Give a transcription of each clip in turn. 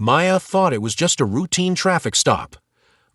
Maya thought it was just a routine traffic stop,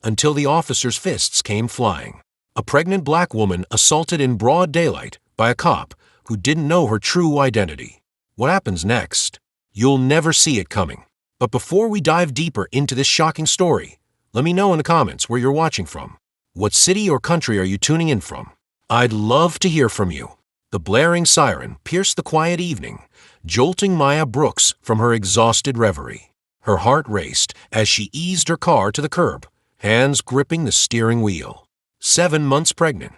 until the officer's fists came flying. A pregnant black woman assaulted in broad daylight by a cop who didn't know her true identity. What happens next? You'll never see it coming. But before we dive deeper into this shocking story, let me know in the comments where you're watching from. What city or country are you tuning in from? I'd love to hear from you. The blaring siren pierced the quiet evening, jolting Maya Brooks from her exhausted reverie. Her heart raced as she eased her car to the curb, hands gripping the steering wheel. 7 months pregnant,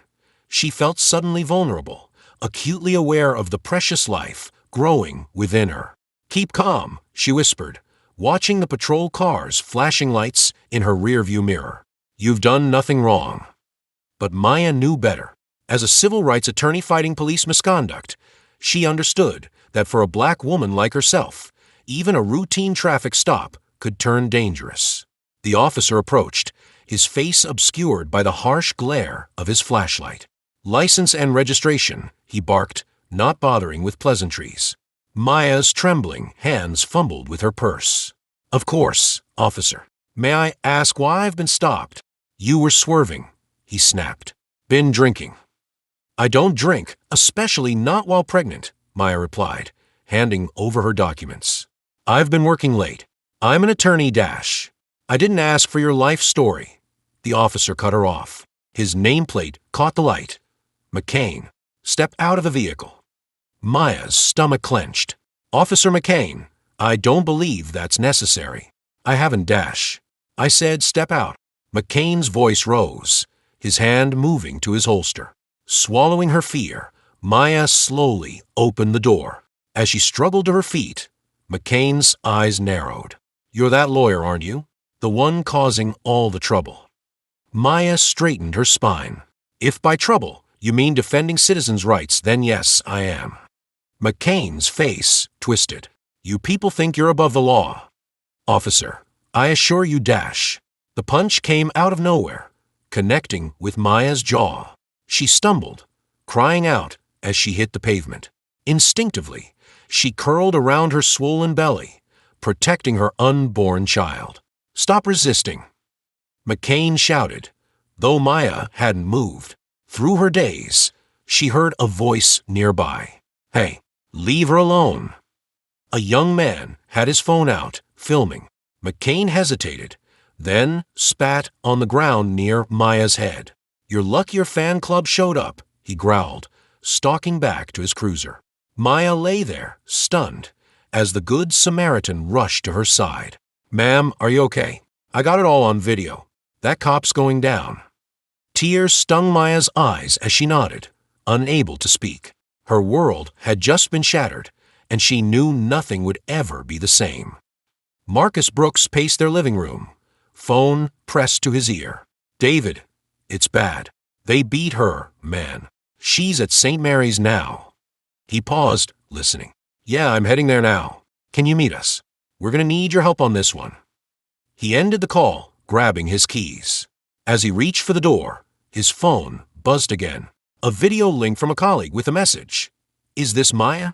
she felt suddenly vulnerable, acutely aware of the precious life growing within her. "Keep calm," she whispered, watching the patrol cars flashing lights in her rearview mirror. "You've done nothing wrong." But Maya knew better. As a civil rights attorney fighting police misconduct, she understood that for a black woman like herself, even a routine traffic stop could turn dangerous. The officer approached, his face obscured by the harsh glare of his flashlight. "License and registration," he barked, not bothering with pleasantries. Maya's trembling hands fumbled with her purse. "Of course, officer. May I ask why I've been stopped?" "You were swerving," he snapped. "Been drinking." "I don't drink, especially not while pregnant," Maya replied, handing over her documents. "I've been working late. I'm an attorney dash. I didn't ask for your life story." The officer cut her off. His nameplate caught the light. "McCain, step out of the vehicle." Maya's stomach clenched. "Officer McCain, I don't believe that's necessary. I haven't dash. I said step out." McCain's voice rose, his hand moving to his holster. Swallowing her fear, Maya slowly opened the door. As she struggled to her feet, McCain's eyes narrowed. "You're that lawyer, aren't you? The one causing all the trouble." Maya straightened her spine. "If by trouble you mean defending citizens' rights, then yes, I am." McCain's face twisted. "You people think you're above the law." "Officer, I assure you dash." The punch came out of nowhere, connecting with Maya's jaw. She stumbled, crying out as she hit the pavement. Instinctively, she curled around her swollen belly, protecting her unborn child. "Stop resisting," McCain shouted, though Maya hadn't moved. Through her daze, she heard a voice nearby. "Hey, leave her alone." A young man had his phone out, filming. McCain hesitated, then spat on the ground near Maya's head. "You're lucky your fan club showed up," he growled, stalking back to his cruiser. Maya lay there, stunned, as the Good Samaritan rushed to her side. "Ma'am, are you okay? I got it all on video. That cop's going down." Tears stung Maya's eyes as she nodded, unable to speak. Her world had just been shattered, and she knew nothing would ever be the same. Marcus Brooks paced their living room, phone pressed to his ear. "David, it's bad. They beat her, man. She's at St. Mary's now." He paused, listening. "Yeah, I'm heading there now. Can you meet us? We're going to need your help on this one." He ended the call, grabbing his keys. As he reached for the door, his phone buzzed again. A video link from a colleague with a message. "Is this Maya?"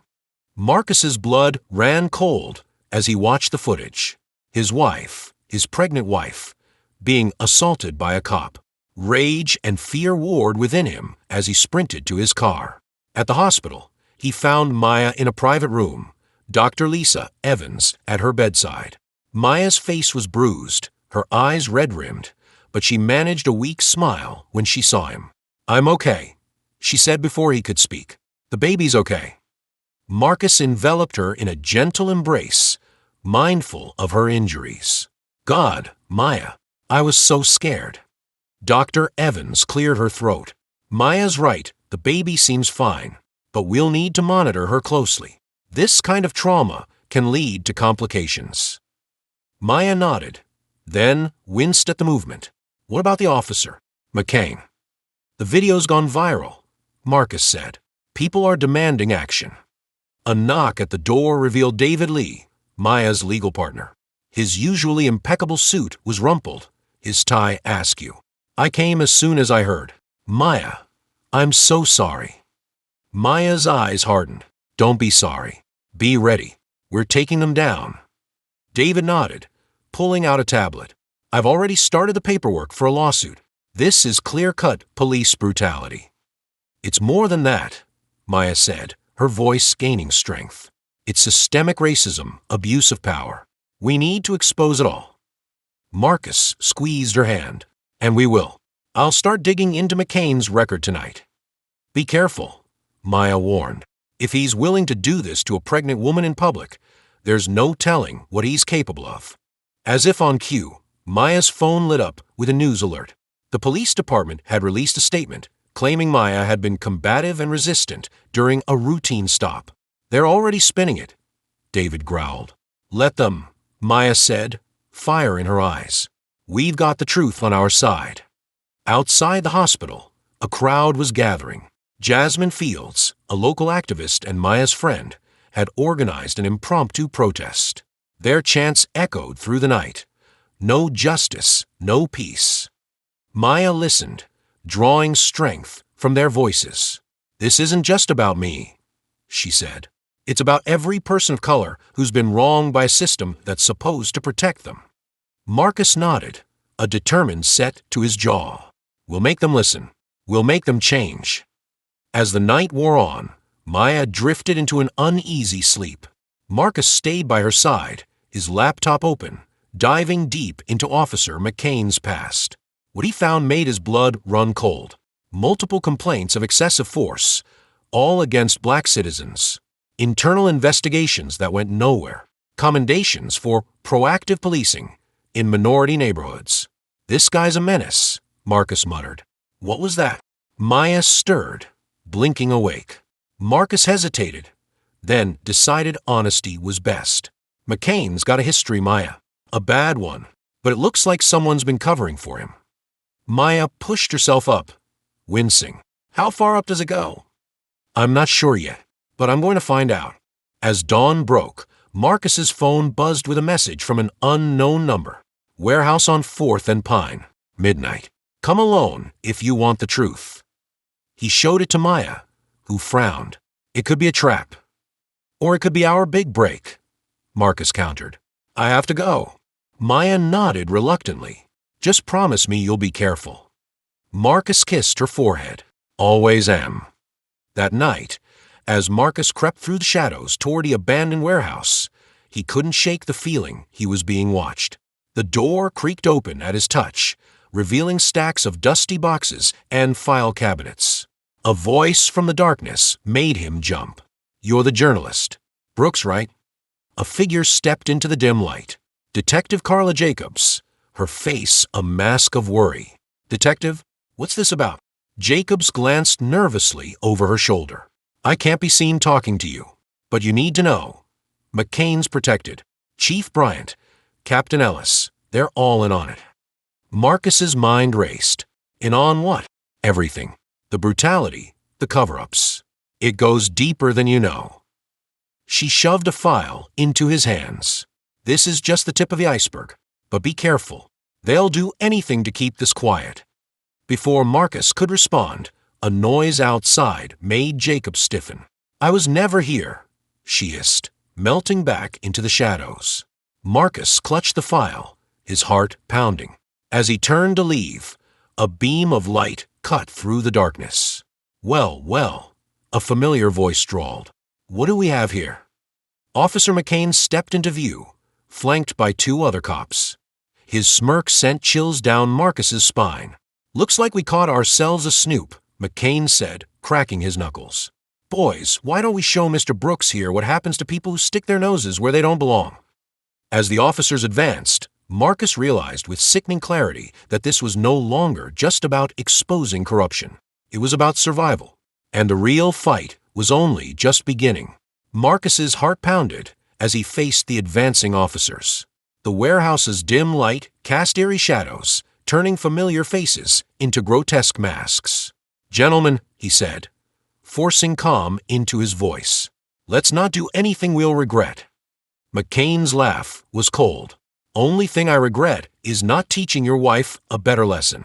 Marcus's blood ran cold as he watched the footage. His wife, his pregnant wife, being assaulted by a cop. Rage and fear warred within him as he sprinted to his car. At the hospital, he found Maya in a private room, Dr. Lisa Evans at her bedside. Maya's face was bruised, her eyes red-rimmed, but she managed a weak smile when she saw him. "I'm okay," she said before he could speak. "The baby's okay." Marcus enveloped her in a gentle embrace, mindful of her injuries. "God, Maya, I was so scared." Dr. Evans cleared her throat. "Maya's right, the baby seems fine, but we'll need to monitor her closely. This kind of trauma can lead to complications." Maya nodded, then winced at the movement. "What about the officer?" "McCain." "The video's gone viral," Marcus said. "People are demanding action." A knock at the door revealed David Lee, Maya's legal partner. His usually impeccable suit was rumpled, his tie askew. "I came as soon as I heard." "Maya, I'm so sorry." Maya's eyes hardened. "Don't be sorry. Be ready. We're taking them down." David nodded, pulling out a tablet. "I've already started the paperwork for a lawsuit. This is clear-cut police brutality." "It's more than that," Maya said, her voice gaining strength. "It's systemic racism, abuse of power. We need to expose it all." Marcus squeezed her hand. "And we will. I'll start digging into McCain's record tonight." "Be careful," Maya warned. "If he's willing to do this to a pregnant woman in public, there's no telling what he's capable of." As if on cue, Maya's phone lit up with a news alert. The police department had released a statement claiming Maya had been combative and resistant during a routine stop. "They're already spinning it," David growled. "Let them," Maya said, fire in her eyes. "We've got the truth on our side." Outside the hospital, a crowd was gathering. Jasmine Fields, a local activist and Maya's friend, had organized an impromptu protest. Their chants echoed through the night. No justice, no peace. Maya listened, drawing strength from their voices. "This isn't just about me," she said. "It's about every person of color who's been wronged by a system that's supposed to protect them." Marcus nodded, a determined set to his jaw. "We'll make them listen. We'll make them change." As the night wore on, Maya drifted into an uneasy sleep. Marcus stayed by her side, his laptop open, diving deep into Officer McCain's past. What he found made his blood run cold. Multiple complaints of excessive force, all against black citizens. Internal investigations that went nowhere. Commendations for proactive policing in minority neighborhoods. "This guy's a menace," Marcus muttered. "What was that?" Maya stirred, blinking awake. Marcus hesitated, then decided honesty was best. "McCain's got a history, Maya. A bad one, but it looks like someone's been covering for him." Maya pushed herself up, wincing. "How far up does it go?" "I'm not sure yet, but I'm going to find out." As dawn broke, Marcus's phone buzzed with a message from an unknown number. "Warehouse on 4th and Pine, midnight. Come alone if you want the truth." He showed it to Maya, who frowned. "It could be a trap. Or it could be our big break," Marcus countered. "I have to go." Maya nodded reluctantly. "Just promise me you'll be careful." Marcus kissed her forehead. "Always am." That night, as Marcus crept through the shadows toward the abandoned warehouse, he couldn't shake the feeling he was being watched. The door creaked open at his touch, revealing stacks of dusty boxes and file cabinets. A voice from the darkness made him jump. "You're the journalist. Brooks, right?" A figure stepped into the dim light. Detective Carla Jacobs, her face a mask of worry. "Detective, what's this about?" Jacobs glanced nervously over her shoulder. "I can't be seen talking to you, but you need to know. McCain's protected. Chief Bryant, Captain Ellis, they're all in on it." Marcus's mind raced. In on what? Everything. The brutality, the cover-ups. "It goes deeper than you know." She shoved a file into his hands. "This is just the tip of the iceberg, but be careful. They'll do anything to keep this quiet." Before Marcus could respond, a noise outside made Jacob stiffen. "I was never here," she hissed, melting back into the shadows. Marcus clutched the file, his heart pounding. As he turned to leave, a beam of light cut through the darkness. "Well, well," a familiar voice drawled. "What do we have here?" Officer McCain stepped into view, flanked by 2 other cops. His smirk sent chills down Marcus's spine. "Looks like we caught ourselves a snoop," McCain said, cracking his knuckles. "Boys, why don't we show Mr. Brooks here what happens to people who stick their noses where they don't belong?" As the officers advanced, Marcus realized with sickening clarity that this was no longer just about exposing corruption. It was about survival, and the real fight was only just beginning. Marcus's heart pounded as he faced the advancing officers. The warehouse's dim light cast eerie shadows, turning familiar faces into grotesque masks. "Gentlemen," he said, forcing calm into his voice, "let's not do anything we'll regret." McCain's laugh was cold. "Only thing I regret is not teaching your wife a better lesson."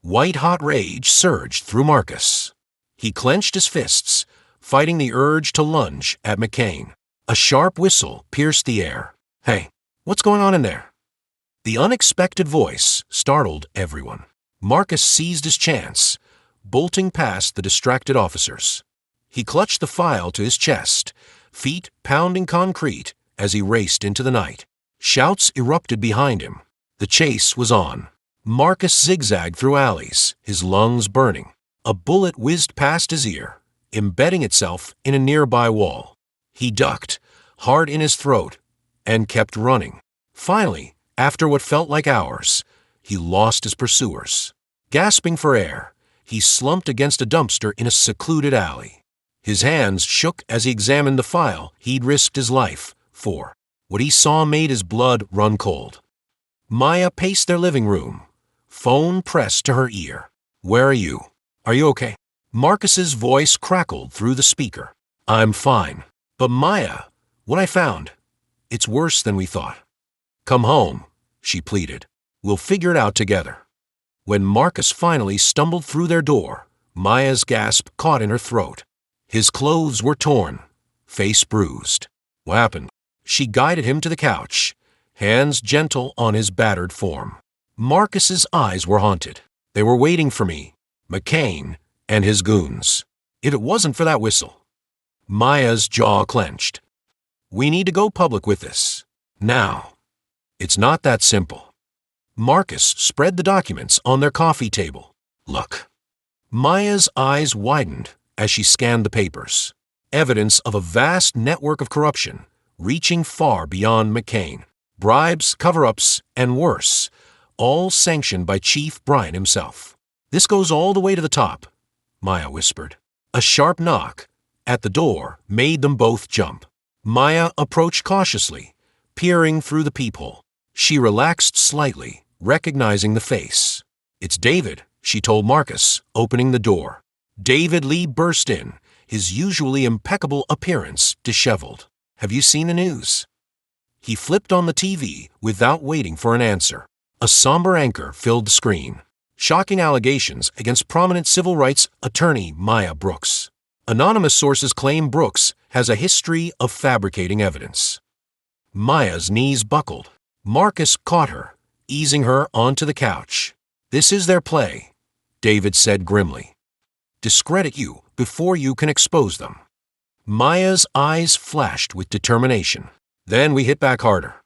White-hot rage surged through Marcus. He clenched his fists, fighting the urge to lunge at McCain. A sharp whistle pierced the air. "Hey, what's going on in there?" The unexpected voice startled everyone. Marcus seized his chance, bolting past the distracted officers. He clutched the file to his chest, feet pounding concrete as he raced into the night. Shouts erupted behind him. The chase was on. Marcus zigzagged through alleys, his lungs burning. A bullet whizzed past his ear, embedding itself in a nearby wall. He ducked, hard in his throat, and kept running. Finally, after what felt like hours, he lost his pursuers. Gasping for air, he slumped against a dumpster in a secluded alley. His hands shook as he examined the file he'd risked his life for. What he saw made his blood run cold. Maya paced their living room, phone pressed to her ear. "Where are you? Are you okay?" Marcus's voice crackled through the speaker. "I'm fine. But Maya, what I found, it's worse than we thought." "Come home," she pleaded. "We'll figure it out together." When Marcus finally stumbled through their door, Maya's gasp caught in her throat. His clothes were torn, face bruised. "What happened?" She guided him to the couch, hands gentle on his battered form. Marcus's eyes were haunted. They were waiting for me, McCain, and his goons. If it wasn't for that whistle. Maya's jaw clenched. "We need to go public with this. Now." "It's not that simple." Marcus spread the documents on their coffee table. "Look." Maya's eyes widened as she scanned the papers. Evidence of a vast network of corruption, reaching far beyond McCain. Bribes, cover-ups, and worse, all sanctioned by Chief Bryan himself. "This goes all the way to the top," Maya whispered. A sharp knock at the door made them both jump. Maya approached cautiously, peering through the peephole. She relaxed slightly, recognizing the face. "It's David," she told Marcus, opening the door. David Lee burst in, his usually impeccable appearance disheveled. "Have you seen the news?" He flipped on the TV without waiting for an answer. A somber anchor filled the screen. Shocking allegations against prominent civil rights attorney Maya Brooks. Anonymous sources claim Brooks has a history of fabricating evidence. Maya's knees buckled. Marcus caught her, easing her onto the couch. "This is their play," David said grimly. "Discredit you before you can expose them." Maya's eyes flashed with determination. "Then we hit back harder."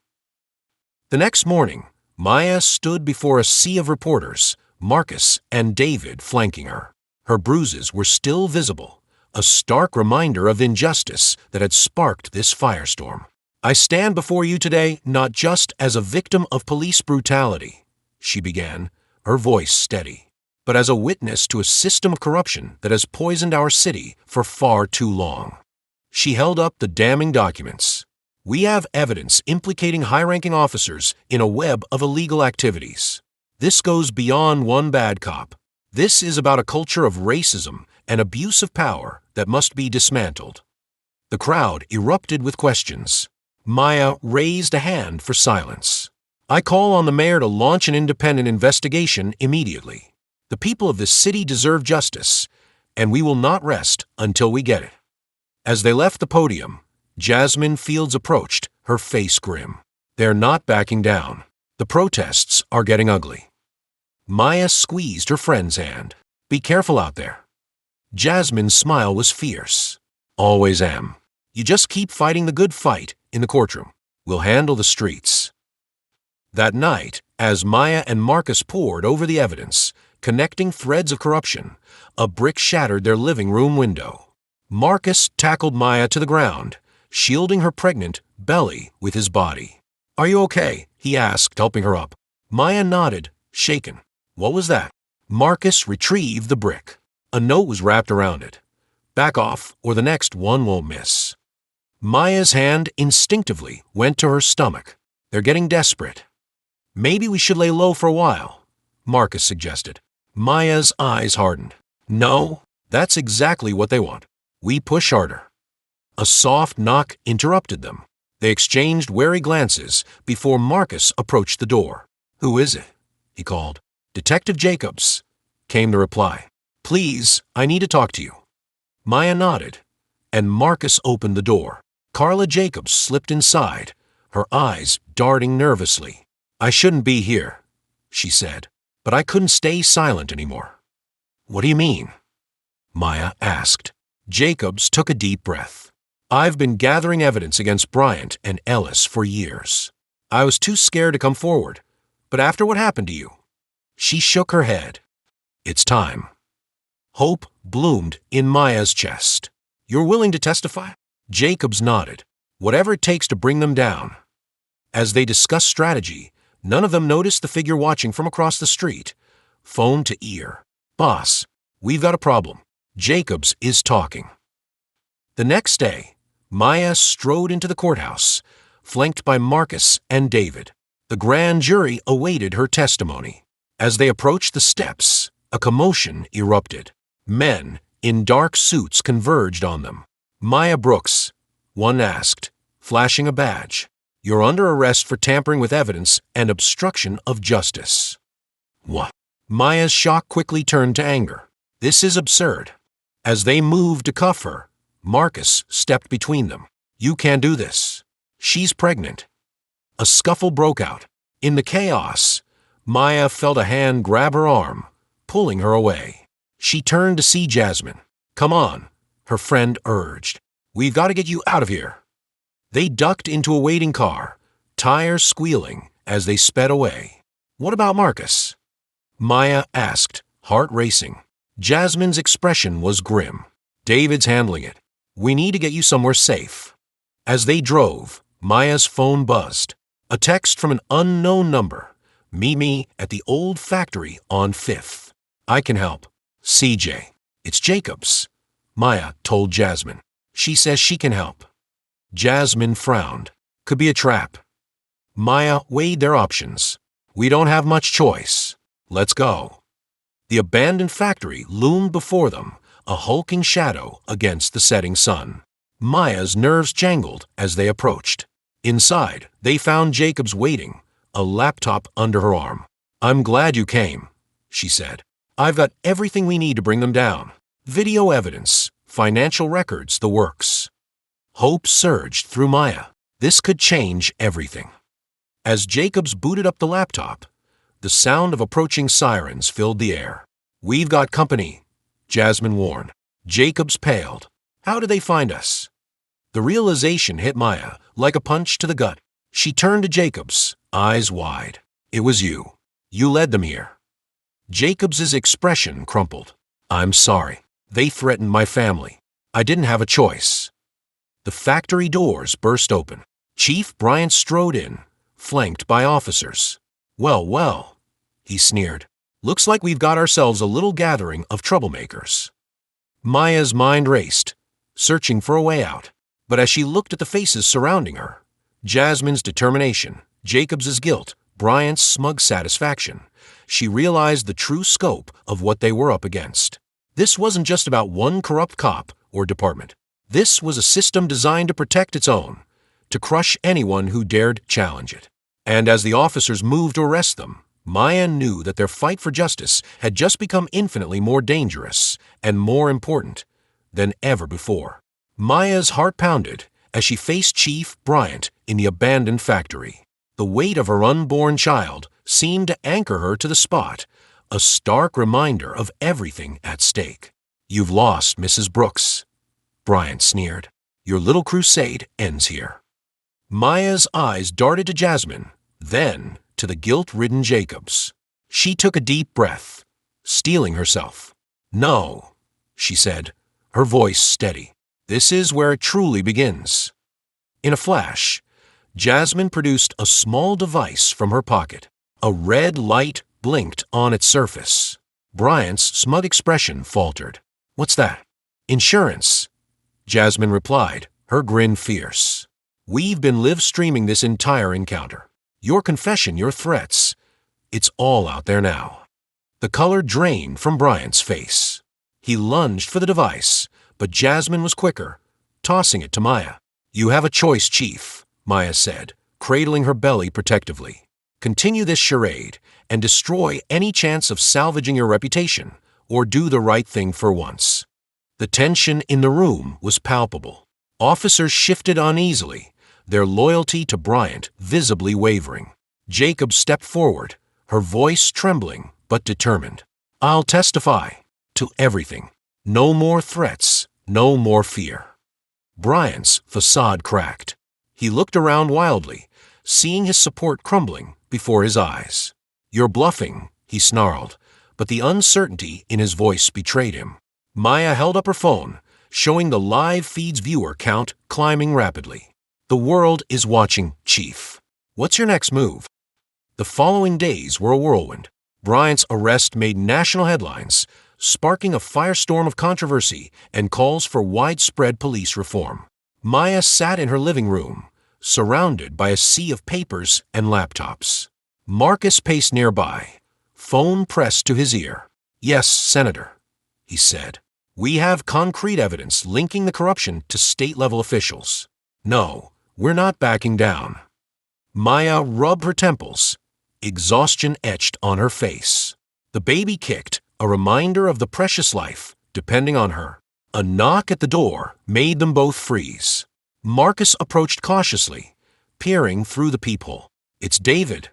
The next morning, Maya stood before a sea of reporters, Marcus and David flanking her. Her bruises were still visible, a stark reminder of injustice that had sparked this firestorm. "I stand before you today not just as a victim of police brutality," she began, her voice steady, "but as a witness to a system of corruption that has poisoned our city for far too long." She held up the damning documents. "We have evidence implicating high-ranking officers in a web of illegal activities. This goes beyond one bad cop. This is about a culture of racism and abuse of power that must be dismantled." The crowd erupted with questions. Maya raised a hand for silence. "I call on the mayor to launch an independent investigation immediately. The people of this city deserve justice, and we will not rest until we get it." As they left the podium, Jasmine Fields approached, her face grim. "They're not backing down. The protests are getting ugly." Maya squeezed her friend's hand. "Be careful out there." Jasmine's smile was fierce. "Always am. You just keep fighting the good fight in the courtroom. We'll handle the streets." That night, as Maya and Marcus pored over the evidence, connecting threads of corruption, a brick shattered their living room window. Marcus tackled Maya to the ground, shielding her pregnant belly with his body. "Are you okay?" he asked, helping her up. Maya nodded, shaken. "What was that?" Marcus retrieved the brick. A note was wrapped around it. "Back off, or the next one won't miss." Maya's hand instinctively went to her stomach. "They're getting desperate." "Maybe we should lay low for a while," Marcus suggested. Maya's eyes hardened. "No, that's exactly what they want. We push harder." A soft knock interrupted them. They exchanged wary glances before Marcus approached the door. "Who is it?" he called. "Detective Jacobs," came the reply. "Please, I need to talk to you." Maya nodded, and Marcus opened the door. Carla Jacobs slipped inside, her eyes darting nervously. I shouldn't be here, she said, but I couldn't stay silent anymore. What do you mean? Maya asked. Jacobs took a deep breath. I've been gathering evidence against Bryant and Ellis for years. I was too scared to come forward, but after what happened to you, she shook her head. It's time. Hope bloomed in Maya's chest. You're willing to testify? Jacobs nodded. Whatever it takes to bring them down. As they discussed strategy, none of them noticed the figure watching from across the street. Phone to ear. Boss, we've got a problem. Jacobs is talking. The next day, Maya strode into the courthouse, flanked by Marcus and David. The grand jury awaited her testimony. As they approached the steps, a commotion erupted. Men in dark suits converged on them. Maya Brooks, one asked, flashing a badge. You're under arrest for tampering with evidence and obstruction of justice. What? Maya's shock quickly turned to anger. This is absurd. As they moved to cuff her, Marcus stepped between them. You can't do this. She's pregnant. A scuffle broke out. In the chaos, Maya felt a hand grab her arm, pulling her away. She turned to see Jasmine. Come on, her friend urged. We've got to get you out of here. They ducked into a waiting car, tires squealing as they sped away. What about Marcus? Maya asked, heart racing. Jasmine's expression was grim. David's handling it. We need to get you somewhere safe. As they drove, Maya's phone buzzed. A text from an unknown number. Meet me at the old factory on 5th. I can help. CJ. It's Jacobs. Maya told Jasmine. She says she can help. Jasmine frowned. Could be a trap. Maya weighed their options. We don't have much choice. Let's go. The abandoned factory loomed before them, a hulking shadow against the setting sun. Maya's nerves jangled as they approached. Inside, they found Jacobs waiting, a laptop under her arm. I'm glad you came, she said. I've got everything we need to bring them down. Video evidence, financial records, the works. Hope surged through Maya. This could change everything. As Jacobs booted up the laptop, the sound of approaching sirens filled the air. We've got company, Jasmine warned. Jacobs paled. How did they find us? The realization hit Maya like a punch to the gut. She turned to Jacobs, eyes wide. It was you. You led them here. Jacobs's expression crumpled. I'm sorry. They threatened my family. I didn't have a choice. The factory doors burst open. Chief Bryant strode in, flanked by officers. Well, he sneered. Looks like we've got ourselves a little gathering of troublemakers. Maya's mind raced, searching for a way out. But as she looked at the faces surrounding her, Jasmine's determination, Jacobs's guilt, Bryant's smug satisfaction, she realized the true scope of what they were up against. This wasn't just about one corrupt cop or department. This was a system designed to protect its own, to crush anyone who dared challenge it. And as the officers moved to arrest them, Maya knew that their fight for justice had just become infinitely more dangerous and more important than ever before. Maya's heart pounded as she faced Chief Bryant in the abandoned factory. The weight of her unborn child seemed to anchor her to the spot, a stark reminder of everything at stake. You've lost, Mrs. Brooks, Bryant sneered. Your little crusade ends here. Maya's eyes darted to Jasmine, then to the guilt-ridden Jacobs. She took a deep breath, steeling herself. No, she said, her voice steady. This is where it truly begins. In a flash, Jasmine produced a small device from her pocket. A red light blinked on its surface. Bryant's smug expression faltered. What's that? Insurance, Jasmine replied, her grin fierce. We've been live-streaming this entire encounter. Your confession, your threats. It's all out there now. The color drained from Bryant's face. He lunged for the device, but Jasmine was quicker, tossing it to Maya. You have a choice, Chief, Maya said, cradling her belly protectively. Continue this charade and destroy any chance of salvaging your reputation, or do the right thing for once. The tension in the room was palpable. Officers shifted uneasily, their loyalty to Bryant visibly wavering. Jacob stepped forward, her voice trembling but determined. "I'll testify to everything. No more threats, no more fear." Bryant's facade cracked. He looked around wildly, seeing his support crumbling before his eyes. "You're bluffing," he snarled, but the uncertainty in his voice betrayed him. Maya held up her phone, showing the live feed's viewer count climbing rapidly. "The world is watching, Chief. What's your next move?" The following days were a whirlwind. Bryant's arrest made national headlines, sparking a firestorm of controversy and calls for widespread police reform. Maya sat in her living room, surrounded by a sea of papers and laptops. Marcus paced nearby, phone pressed to his ear. "Yes, Senator," he said. "We have concrete evidence linking the corruption to state-level officials. No, we're not backing down." Maya rubbed her temples, exhaustion etched on her face. The baby kicked, a reminder of the precious life depending on her. A knock at the door made them both freeze. Marcus approached cautiously, peering through the peephole. "It's David,"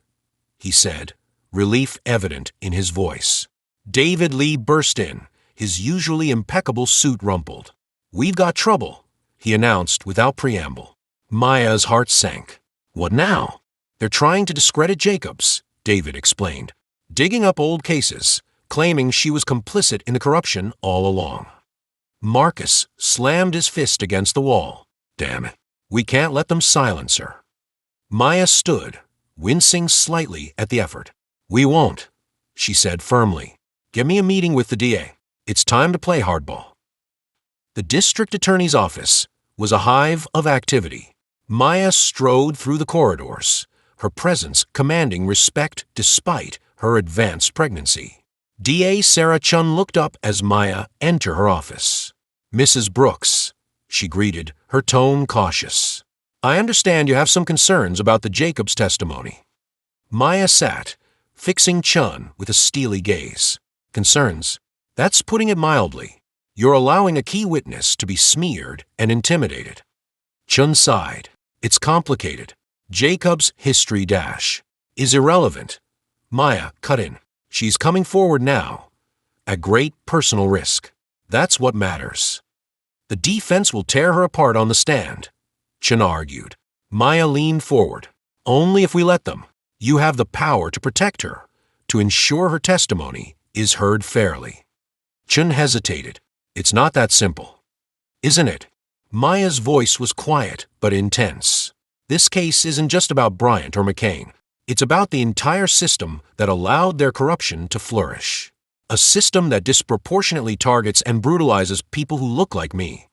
he said, relief evident in his voice. David Lee burst in, his usually impeccable suit rumpled. "We've got trouble," he announced without preamble. Maya's heart sank. "What now?" "They're trying to discredit Jacobs," David explained, digging up old cases, claiming she was complicit in the corruption all along. Marcus slammed his fist against the wall. "Damn it, we can't let them silence her." Maya stood, wincing slightly at the effort. "We won't," she said firmly. "Get me a meeting with the DA. It's time to play hardball." The district attorney's office was a hive of activity. Maya strode through the corridors, her presence commanding respect despite her advanced pregnancy. DA Sarah Chun looked up as Maya entered her office. "Mrs. Brooks," she greeted, her tone cautious. "I understand you have some concerns about the Jacobs testimony." Maya sat, fixing Chun with a steely gaze. "Concerns? That's putting it mildly. You're allowing a key witness to be smeared and intimidated." Chun sighed. "It's complicated. Jacob's history is irrelevant." Maya cut in. "She's coming forward now, at great personal risk. That's what matters." "The defense will tear her apart on the stand," Chun argued. Maya leaned forward. "Only if we let them. You have the power to protect her, to ensure her testimony is heard fairly." Chun hesitated. "It's not that simple." "Isn't it?" Maya's voice was quiet but intense. "This case isn't just about Bryant or McCain. It's about the entire system that allowed their corruption to flourish. A system that disproportionately targets and brutalizes people who look like me."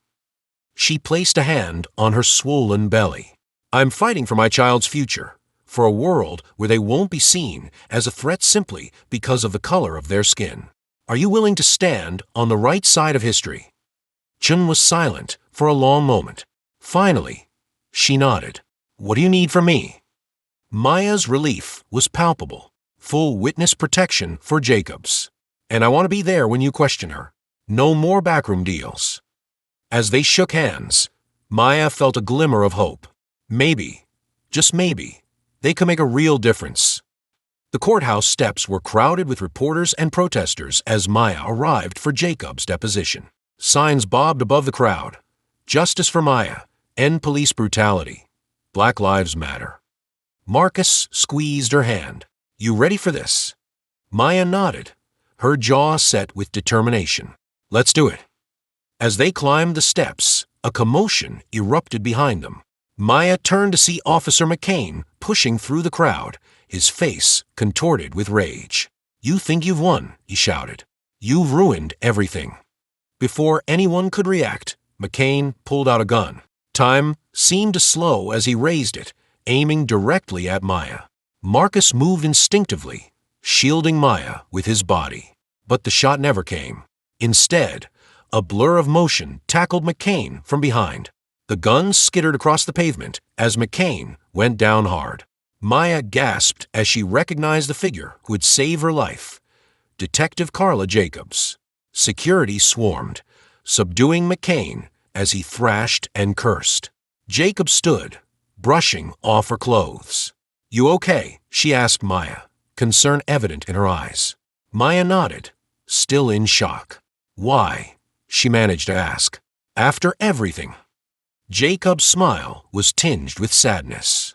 She placed a hand on her swollen belly. "I'm fighting for my child's future, for a world where they won't be seen as a threat simply because of the color of their skin. Are you willing to stand on the right side of history?" Chun was silent for a long moment. Finally, she nodded. "What do you need from me?" Maya's relief was palpable. "Full witness protection for Jacobs. And I want to be there when you question her. No more backroom deals." As they shook hands, Maya felt a glimmer of hope. Maybe, just maybe, they could make a real difference. The courthouse steps were crowded with reporters and protesters as Maya arrived for Jacobs' deposition. Signs bobbed above the crowd. "Justice for Maya. End police brutality. Black Lives Matter." Marcus squeezed her hand. "You ready for this?" Maya nodded, her jaw set with determination. "Let's do it." As they climbed the steps, a commotion erupted behind them. Maya turned to see Officer McCain pushing through the crowd, his face contorted with rage. "You think you've won," he shouted. "You've ruined everything." Before anyone could react, McCain pulled out a gun. Time seemed to slow as he raised it, aiming directly at Maya. Marcus moved instinctively, shielding Maya with his body. But the shot never came. Instead, a blur of motion tackled McCain from behind. The gun skittered across the pavement as McCain went down hard. Maya gasped as she recognized the figure who had saved her life. Detective Carla Jacobs. Security swarmed, subduing McCain as he thrashed and cursed. Jacobs stood, brushing off her clothes. "You okay?" she asked Maya, concern evident in her eyes. Maya nodded, still in shock. "Why?" she managed to ask. "After everything." Jacob's smile was tinged with sadness.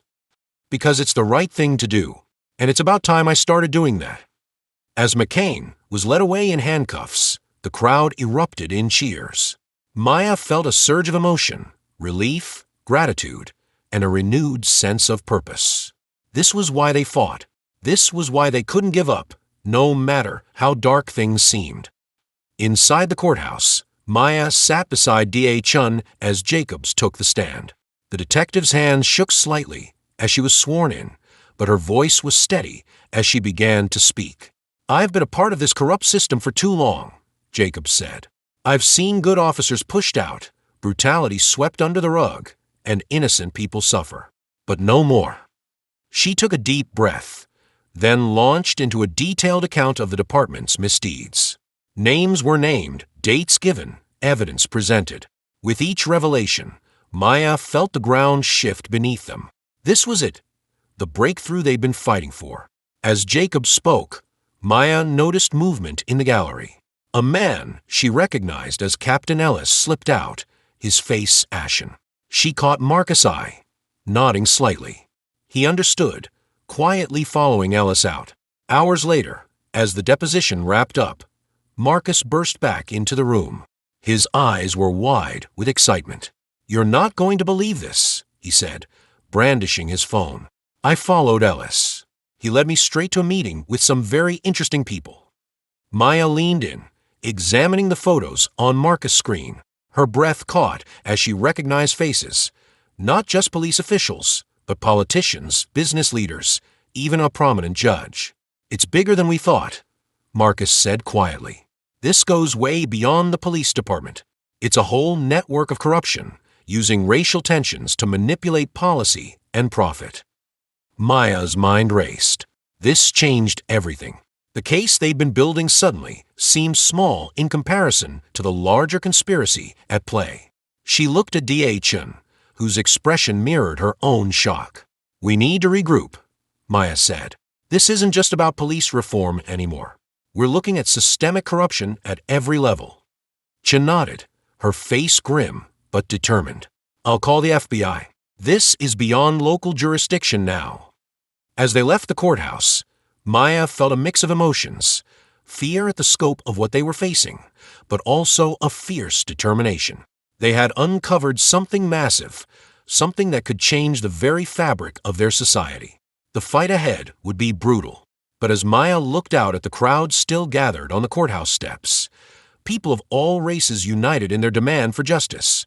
"Because it's the right thing to do, and it's about time I started doing that." As McCain was led away in handcuffs, the crowd erupted in cheers. Maya felt a surge of emotion, relief, gratitude, and a renewed sense of purpose. This was why they fought. This was why they couldn't give up, no matter how dark things seemed. Inside the courthouse, Maya sat beside D.A. Chun as Jacobs took the stand. The detective's hands shook slightly as she was sworn in, but her voice was steady as she began to speak. "I've been a part of this corrupt system for too long," Jacobs said. "I've seen good officers pushed out, brutality swept under the rug, and innocent people suffer. But no more." She took a deep breath, then launched into a detailed account of the department's misdeeds. Names were named, dates given, evidence presented. With each revelation, Maya felt the ground shift beneath them. This was it, the breakthrough they'd been fighting for. As Jacob spoke, Maya noticed movement in the gallery. A man she recognized as Captain Ellis slipped out, his face ashen. She caught Marcus' eye, nodding slightly. He understood, quietly following Ellis out. Hours later, as the deposition wrapped up, Marcus burst back into the room. His eyes were wide with excitement. "You're not going to believe this," he said, brandishing his phone. "I followed Ellis. He led me straight to a meeting with some very interesting people." Maya leaned in, examining the photos on Marcus' screen. Her breath caught as she recognized faces, not just police officials, but politicians, business leaders, even a prominent judge. "It's bigger than we thought," Marcus said quietly. "This goes way beyond the police department. It's a whole network of corruption, using racial tensions to manipulate policy and profit." Maya's mind raced. This changed everything. The case they'd been building suddenly seemed small in comparison to the larger conspiracy at play. She looked at D.A. Chun, whose expression mirrored her own shock. "We need to regroup," Maya said. "This isn't just about police reform anymore. We're looking at systemic corruption at every level." Chun nodded, her face grim but determined. "I'll call the FBI. This is beyond local jurisdiction now." As they left the courthouse, Maya felt a mix of emotions, fear at the scope of what they were facing, but also a fierce determination. They had uncovered something massive, something that could change the very fabric of their society. The fight ahead would be brutal, but as Maya looked out at the crowd still gathered on the courthouse steps, people of all races united in their demand for justice,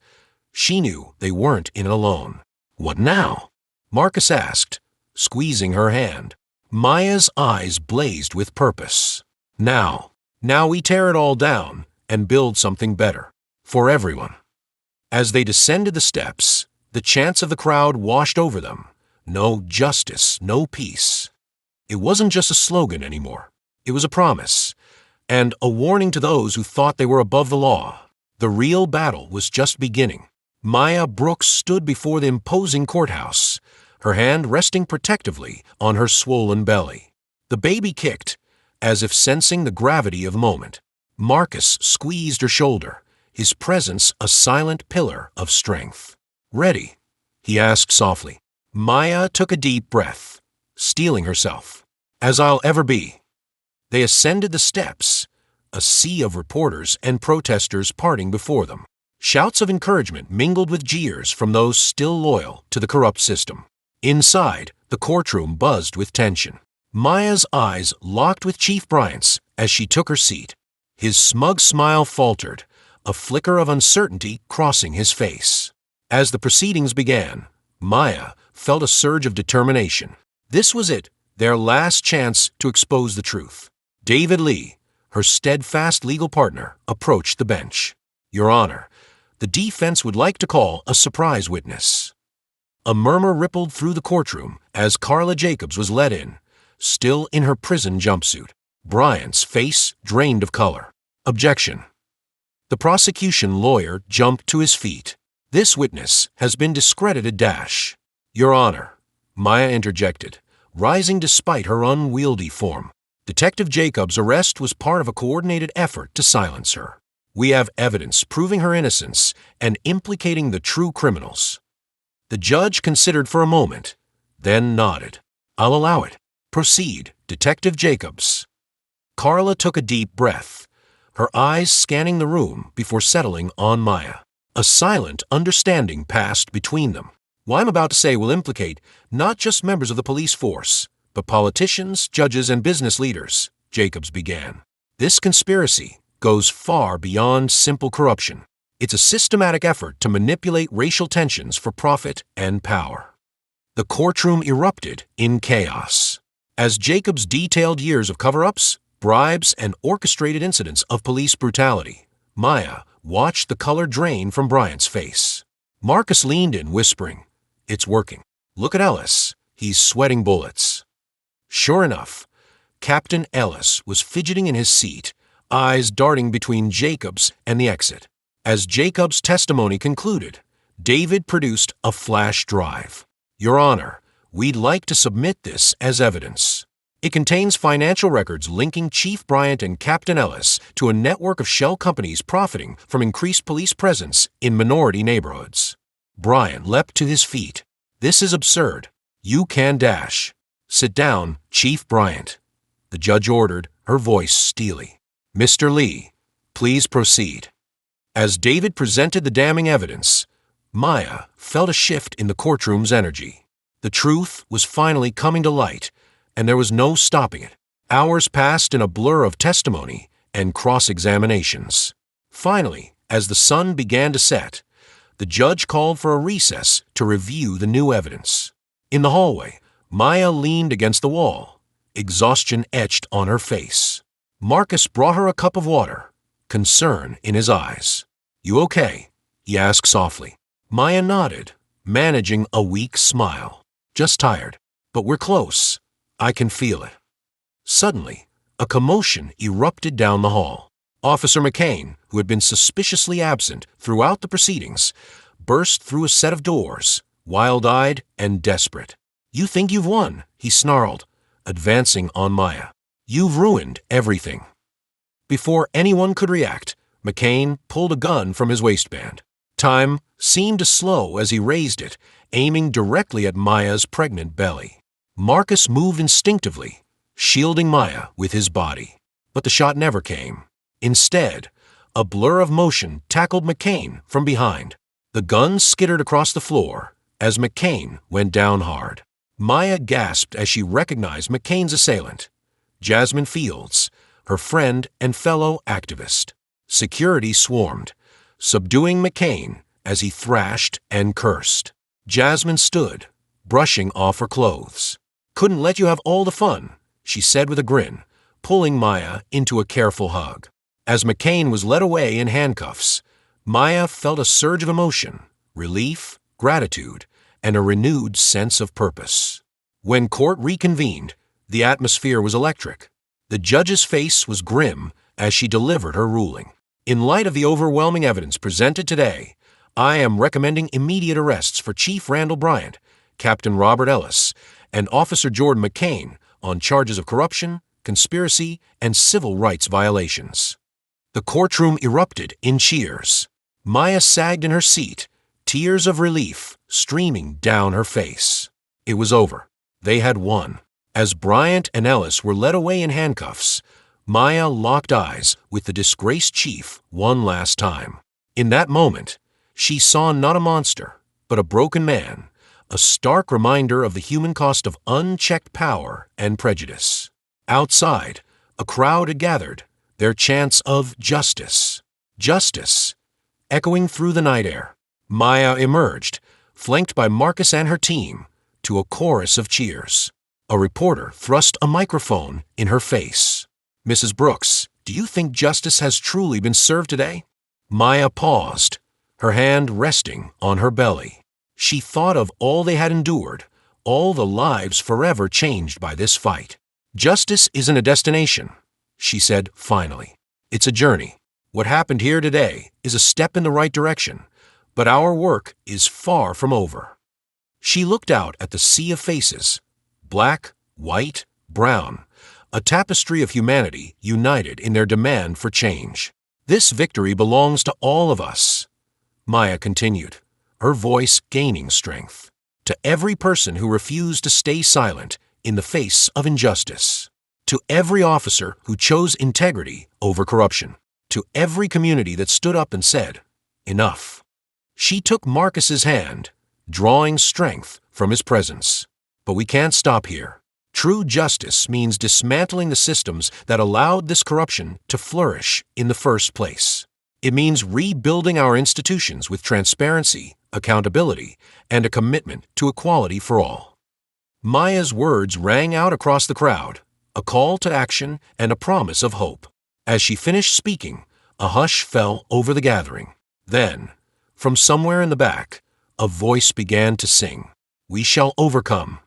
she knew they weren't in it alone. "What now?" Marcus asked, squeezing her hand. Maya's eyes blazed with purpose. Now we tear it all down and build something better, for everyone." As they descended the steps, the chants of the crowd washed over them. No justice, no peace. It wasn't just a slogan anymore. It was a promise, and a warning to those who thought they were above the law. The real battle was just beginning. Maya Brooks stood before the imposing courthouse, her hand resting protectively on her swollen belly. The baby kicked, as if sensing the gravity of the moment. Marcus squeezed her shoulder, his presence a silent pillar of strength. "Ready?" he asked softly. Maya took a deep breath, steeling herself. "As I'll ever be." They ascended the steps, a sea of reporters and protesters parting before them. Shouts of encouragement mingled with jeers from those still loyal to the corrupt system. Inside, the courtroom buzzed with tension. Maya's eyes locked with Chief Bryant's as she took her seat. His smug smile faltered, a flicker of uncertainty crossing his face. As the proceedings began, Maya felt a surge of determination. This was it, their last chance to expose the truth. David Lee, her steadfast legal partner, approached the bench. "Your Honor, the defense would like to call a surprise witness." A murmur rippled through the courtroom as Carla Jacobs was led in, still in her prison jumpsuit. Bryant's face drained of color. "Objection." The prosecution lawyer jumped to his feet. "This witness has been discredited. "Your Honor," Maya interjected, rising despite her unwieldy form. Detective Jacobs' arrest was part of a coordinated effort to silence her. We have evidence proving her innocence and implicating the true criminals. The judge considered for a moment, then nodded. I'll allow it. Proceed, Detective Jacobs. Carla took a deep breath, her eyes scanning the room before settling on Maya. A silent understanding passed between them. What I'm about to say will implicate not just members of the police force, but politicians, judges, and business leaders, Jacobs began. This conspiracy goes far beyond simple corruption. It's a systematic effort to manipulate racial tensions for profit and power. The courtroom erupted in chaos. As Jacobs detailed years of cover-ups, bribes, and orchestrated incidents of police brutality, Maya watched the color drain from Bryant's face. Marcus leaned in, whispering, "It's working. Look at Ellis. He's sweating bullets." Sure enough, Captain Ellis was fidgeting in his seat, eyes darting between Jacobs and the exit. As Jacobs' testimony concluded, David produced a flash drive. "Your Honor, we'd like to submit this as evidence. It contains financial records linking Chief Bryant and Captain Ellis to a network of shell companies profiting from increased police presence in minority neighborhoods." Bryant leapt to his feet. "This is absurd. You can dash." "Sit down, Chief Bryant," the judge ordered, her voice steely. "Mr. Lee, please proceed." As David presented the damning evidence, Maya felt a shift in the courtroom's energy. The truth was finally coming to light, and there was no stopping it. Hours passed in a blur of testimony and cross-examinations. Finally, as the sun began to set, the judge called for a recess to review the new evidence. In the hallway, Maya leaned against the wall, exhaustion etched on her face. Marcus brought her a cup of water, concern in his eyes. "You okay?" he asked softly. Maya nodded, managing a weak smile. "Just tired, but we're close. I can feel it." Suddenly, a commotion erupted down the hall. Officer McCain, who had been suspiciously absent throughout the proceedings, burst through a set of doors, wild-eyed and desperate. "You think you've won," he snarled, advancing on Maya. "You've ruined everything." Before anyone could react, McCain pulled a gun from his waistband. Time seemed to slow as he raised it, aiming directly at Maya's pregnant belly. Marcus moved instinctively, shielding Maya with his body. But the shot never came. Instead, a blur of motion tackled McCain from behind. The gun skittered across the floor as McCain went down hard. Maya gasped as she recognized McCain's assailant, Jasmine Fields, her friend and fellow activist. Security swarmed, subduing McCain as he thrashed and cursed. Jasmine stood, brushing off her clothes. "Couldn't let you have all the fun," she said with a grin, pulling Maya into a careful hug. As McCain was led away in handcuffs, Maya felt a surge of emotion, relief, gratitude, and a renewed sense of purpose. When court reconvened, the atmosphere was electric. The judge's face was grim as she delivered her ruling. "In light of the overwhelming evidence presented today, I am recommending immediate arrests for Chief Randall Bryant, Captain Robert Ellis, and Officer Jordan McCain on charges of corruption, conspiracy, and civil rights violations." The courtroom erupted in cheers. Maya sagged in her seat, tears of relief streaming down her face. It was over. They had won. As Bryant and Ellis were led away in handcuffs, Maya locked eyes with the disgraced chief one last time. In that moment, she saw not a monster, but a broken man, a stark reminder of the human cost of unchecked power and prejudice. Outside, a crowd had gathered, their chants of justice, justice, echoing through the night air. Maya emerged, flanked by Marcus and her team, to a chorus of cheers. A reporter thrust a microphone in her face. "Mrs. Brooks, do you think justice has truly been served today?" Maya paused, her hand resting on her belly. She thought of all they had endured, all the lives forever changed by this fight. "Justice isn't a destination," she said finally. "It's a journey. What happened here today is a step in the right direction, but our work is far from over." She looked out at the sea of faces, black, white, brown, a tapestry of humanity united in their demand for change. This victory belongs to all of us, Maya continued, her voice gaining strength. To every person who refused to stay silent in the face of injustice. To every officer who chose integrity over corruption. To every community that stood up and said, enough. She took Marcus's hand, drawing strength from his presence. But we can't stop here. True justice means dismantling the systems that allowed this corruption to flourish in the first place. It means rebuilding our institutions with transparency, accountability, and a commitment to equality for all. Maya's words rang out across the crowd, a call to action and a promise of hope. As she finished speaking, a hush fell over the gathering. Then, from somewhere in the back, a voice began to sing, "We shall overcome."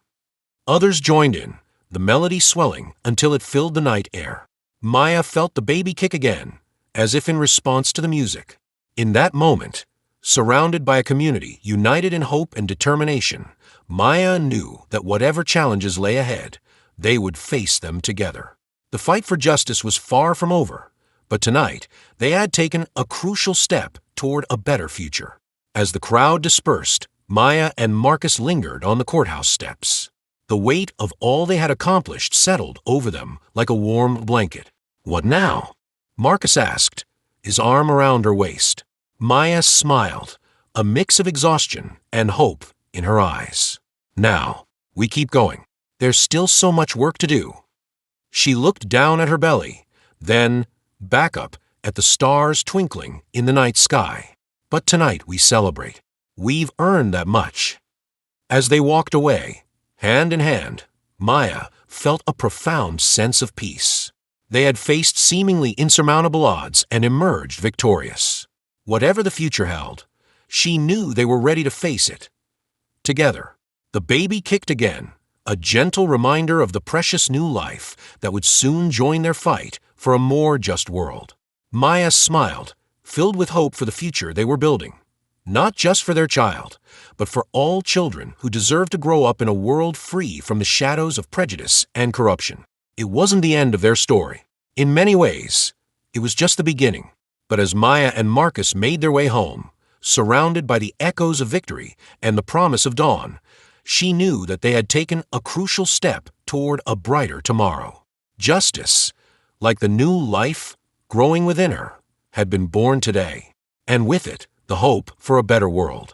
Others joined in, the melody swelling until it filled the night air. Maya felt the baby kick again, as if in response to the music. In that moment, surrounded by a community united in hope and determination, Maya knew that whatever challenges lay ahead, they would face them together. The fight for justice was far from over, but tonight they had taken a crucial step toward a better future. As the crowd dispersed, Maya and Marcus lingered on the courthouse steps. The weight of all they had accomplished settled over them like a warm blanket. "What now?" Marcus asked, his arm around her waist. Maya smiled, a mix of exhaustion and hope in her eyes. "Now, we keep going. There's still so much work to do." She looked down at her belly, then back up at the stars twinkling in the night sky. "But tonight we celebrate. We've earned that much." As they walked away, hand in hand, Maya felt a profound sense of peace. They had faced seemingly insurmountable odds and emerged victorious. Whatever the future held, she knew they were ready to face it. Together, the baby kicked again, a gentle reminder of the precious new life that would soon join their fight for a more just world. Maya smiled, filled with hope for the future they were building. Not just for their child, but for all children who deserve to grow up in a world free from the shadows of prejudice and corruption. It wasn't the end of their story. In many ways, it was just the beginning. But as Maya and Marcus made their way home, surrounded by the echoes of victory and the promise of dawn, she knew that they had taken a crucial step toward a brighter tomorrow. Justice, like the new life growing within her, had been born today, and with it, the hope for a better world.